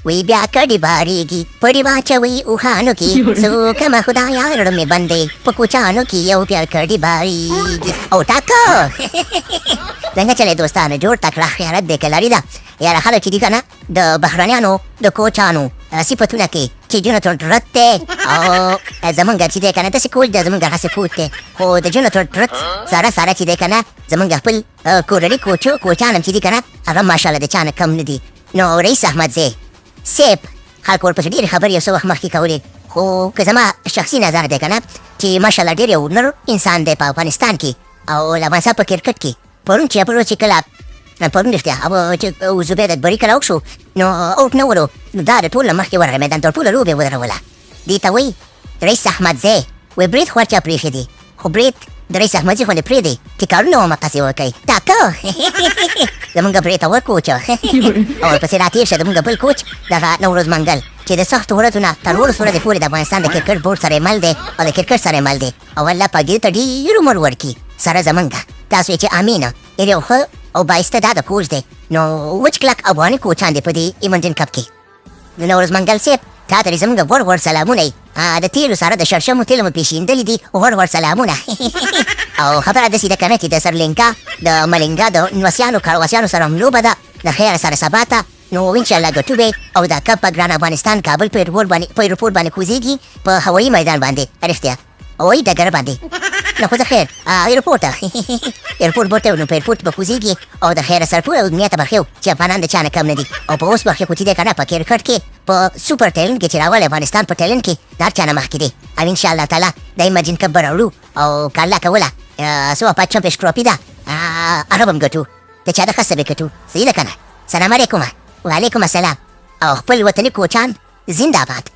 وی بیا کډي باریږي پړي واچوي اوهانو کې څوک ما خدایا رړ مې بندې په کوچانو کې یو بیا کډي باریږي او ټاکو څنګه چلے دوستانو جوړ تکړه خیانت دې کلاري دا یاره خلک چې دي کنه د بهرانیانو د کوچانو صفتونه کې چې جنتون رته او زمونږ چې دی کنه داسې کول د زمونږ هسې فوت دی خو د جنتون رت ساره ساره چې دی کنه زمونږ خپل کورني کوچان هم چې دي کنه هغه ماشاءالله د چا نه کم نه دي نو رئیس احمدزی صیب خلکو ورپسې ډېرې خبرې یو څه وخت مخکې کولې خو که زما شخصي نظر دی کنه چې ماشاءالله ډېر یو نر انسان دی په افغانستان کې او د افغانستان په کرکټ کې پرون چې کله پرون رښتیا او چې زبیر اکبري کله وشو نو اوټ نه ولو نو دا د ټول نه مخکې ورغی میدان ته ټوله لوبې ودروله دې ته وایي رئیس احمدزی وایي برید خو هر چا پرېښی دی خو برید د رئیس احمدزي خو دې پرېږدي چې کارونه ومقاسې وکړئ ټاکه زمونږ برید ته ورکوچ او ورپسې راتېر شه زمونږ بل کوچ دغه نوروز منګل چې د سختو ورځو نه تر اوولس ورځې پورې د افغانستان د کرکټ بورډ سره مل دی او د کرکټ سره مل دی او الله پاک دې ته ډېر عمر ورکړي سره زمونږ تاسو یې چې امینه ډېر یو ښه او بایسته دا د کوچ دی نو وچ کلک افغاني کوچان دی په دې ایمنټن کپ کې د نوروز منګل صاحب تا ته زمونږ غوړ سلامونه د تیلو سره د شړشمو تیل مو پېشېندلي دي غوړ سلامونه او خبره داسې ده که نه چې د سرلینکا د ملینګا د نوسیانو کارواسیانو سره هم لوبه ده د خیر سره سبا ته نو انشاءالله ګټو به او دا کپ په ګران افغانستان کابل په ایرپورټ باندې کوزیږي په هوایي میدان باندې رښتیا هوایي ډګر باندې نو خو د خیر ایرپورټ ایرپورټ بوته نو په ایرپورټ به کوزیږي او د خیر سرپور او دنیا ته بخیو چې افغانان د چا نه کم نه دي او په اوس وخت کې کوتي دی کنه په کرکټ کې په سوپر ټیلنټ کې چې راولي افغانستان په ټیلنټ کې دا چا نه مخکې دی او انشاءالله تعالی د ایمرجن کپ به راوړو او کارلا کوله سو په چمپیونز ټرافي ده هغه به هم ګټو د چا د ښه څه به ګټو صحیح ده که نه سلام علیکم وعلیکم السلام او خپل وطني کوچان زنده باد